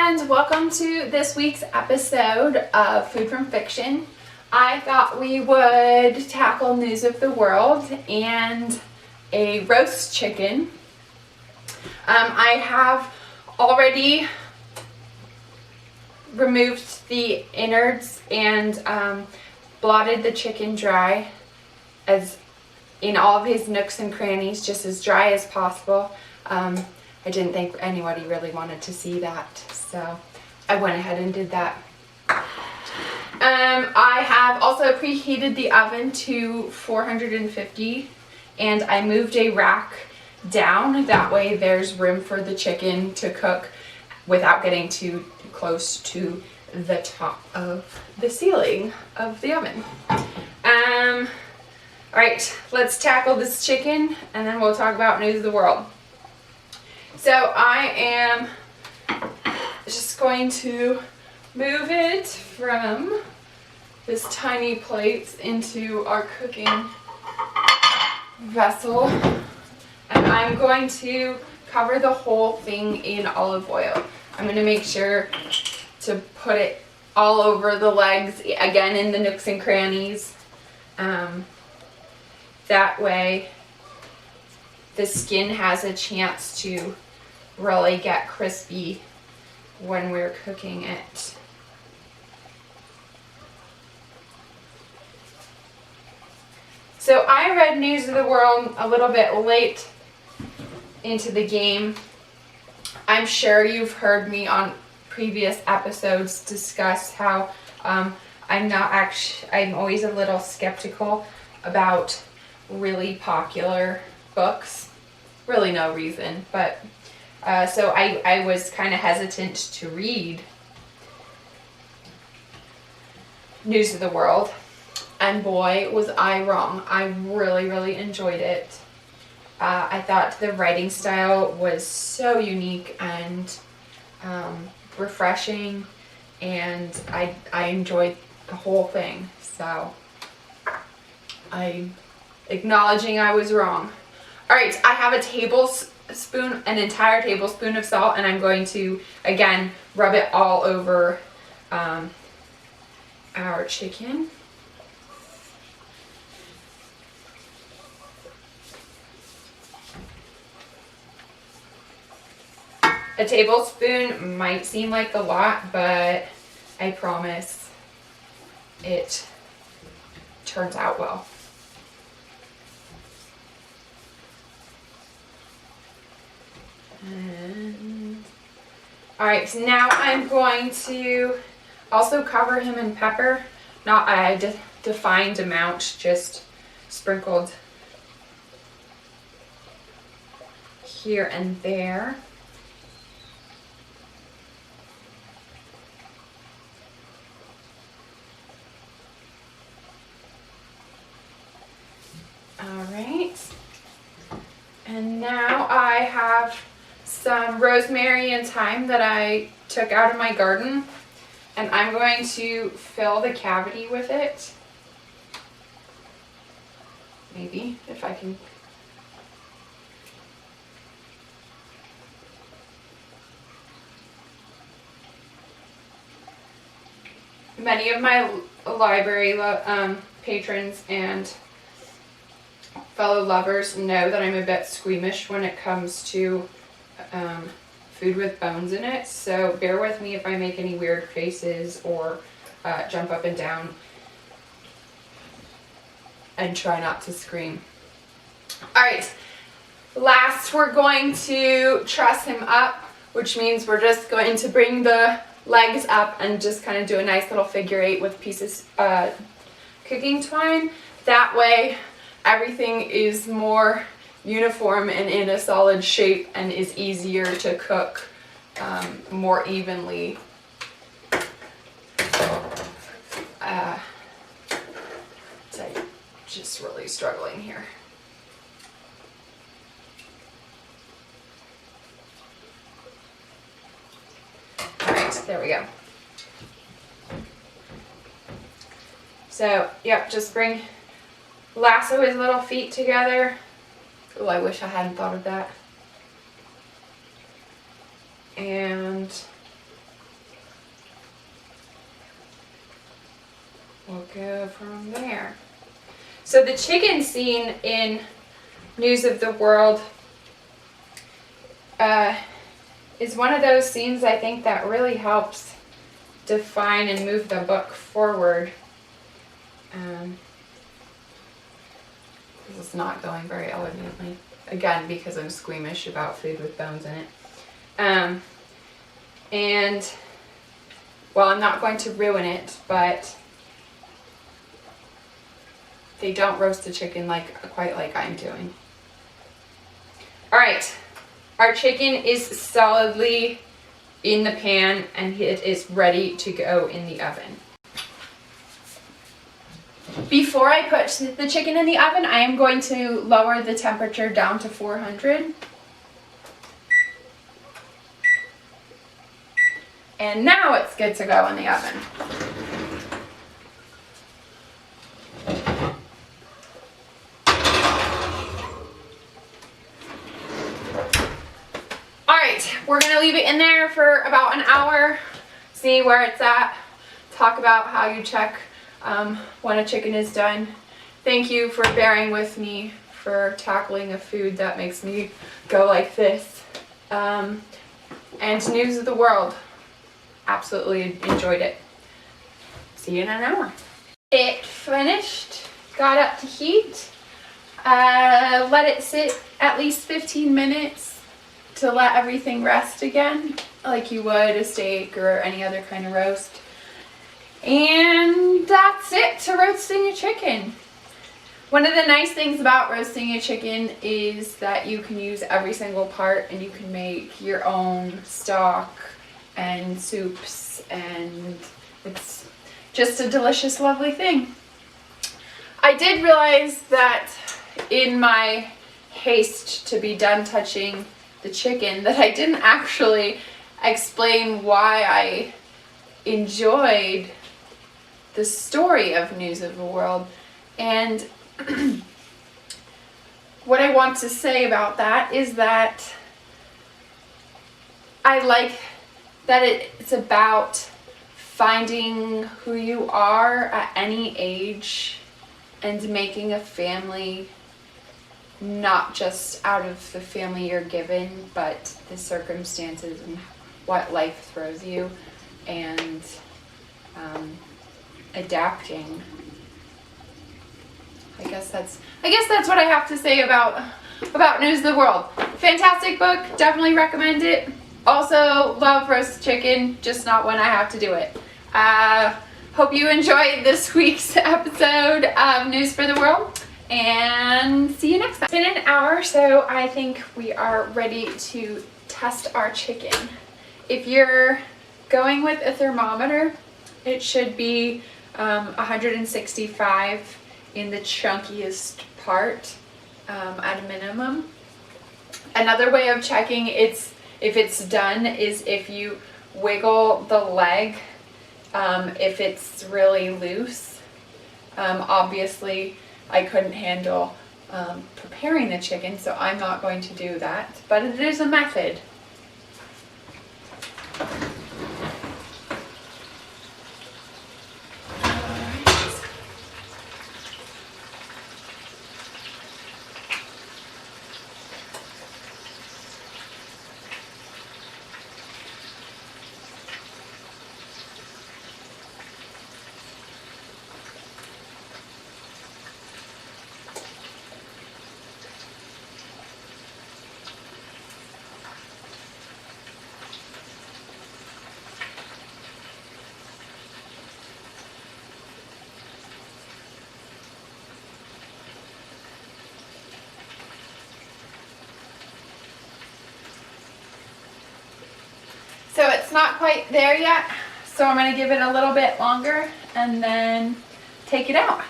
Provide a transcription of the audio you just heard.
and welcome to this week's episode of Food from Fiction. I thought we would tackle news of the world and a roast chicken. I have already removed the innards and blotted the chicken dry as in all of his nooks and crannies, just as dry as possible. I didn't think anybody really wanted to see that, so I went ahead and did that. I have also preheated the oven to 450 and I moved a rack down. That way there's room for the chicken to cook without getting too close to the top of the ceiling of the oven. Alright, let's tackle this chicken and then we'll talk about news of the world. So I am just going to move it from this tiny plate into our cooking vessel, and I'm going to cover the whole thing in olive oil. I'm going to make sure to put it all over the legs, again in the nooks and crannies. That way the skin has a chance to really get crispy when we're cooking it. So I read News of the World a little bit late into the game. I'm sure you've heard me on previous episodes discuss how I'm always a little skeptical about really popular books. Really no reason, but so I was kind of hesitant to read News of the World, and boy was I wrong. I really enjoyed it. I thought the writing style was so unique and refreshing, and I enjoyed the whole thing. So I'm acknowledging I was wrong. Alright, I have an entire tablespoon of salt, and I'm going to, again, rub it all over our chicken. A tablespoon might seem like a lot, but I promise it turns out well. Alright, so now I'm going to also cover him in pepper. Not a defined amount, just sprinkled here and there. Alright, and now I have some rosemary and thyme that I took out of my garden, and I'm going to fill the cavity with it. Maybe, if I can. Many of my library patrons and fellow lovers know that I'm a bit squeamish when it comes to food with bones in it, so bear with me if I make any weird faces or jump up and down, and try not to scream. Alright, last we're going to truss him up, which means we're just going to bring the legs up and just kind of do a nice little figure eight with pieces cooking twine. That way everything is more uniform and in a solid shape and is easier to cook more evenly. So just really struggling here. Alright, there we go. So, yep, just lasso his little feet together. Oh, I wish I hadn't thought of that. And go from there. So the chicken scene in News of the World is one of those scenes I think that really helps define and move the book forward. This is not going very elegantly. Again, because I'm squeamish about food with bones in it. And, well, I'm not going to ruin it, but they don't roast the chicken quite like I'm doing. All right, our chicken is solidly in the pan and it is ready to go in the oven. Before I put the chicken in the oven, I am going to lower the temperature down to 400. And now it's good to go in the oven. All right, we're gonna leave it in there for about an hour, see where it's at, talk about how you check when a chicken is done. Thank you for bearing with me for tackling a food that makes me go like this. And News of the World. Absolutely enjoyed it. See you in an hour. It finished, got up to heat, let it sit at least 15 minutes to let everything rest again, like you would a steak or any other kind of roast. And that's it to roasting a chicken. One of the nice things about roasting a chicken is that you can use every single part and you can make your own stock and soups, and it's just a delicious, lovely thing. I did realize that in my haste to be done touching the chicken that I didn't actually explain why I enjoyed the story of News of the World. And what I want to say about that is that I like that it's about finding who you are at any age and making a family, not just out of the family you're given, but the circumstances and what life throws you, and adapting. I guess that's what I have to say about News of the World. Fantastic book, definitely recommend it. Also love roast chicken, just not when I have to do it. Hope you enjoyed this week's episode of News for the World, and see you next time. It's been an hour, so I think we are ready to test our chicken. If you're going with a thermometer, it should be 165 in the chunkiest part at a minimum. Another way of checking if it's done is if you wiggle the leg, if it's really loose. Obviously, I couldn't handle preparing the chicken, so I'm not going to do that, but it is a method. So it's not quite there yet, so I'm going to give it a little bit longer and then take it out.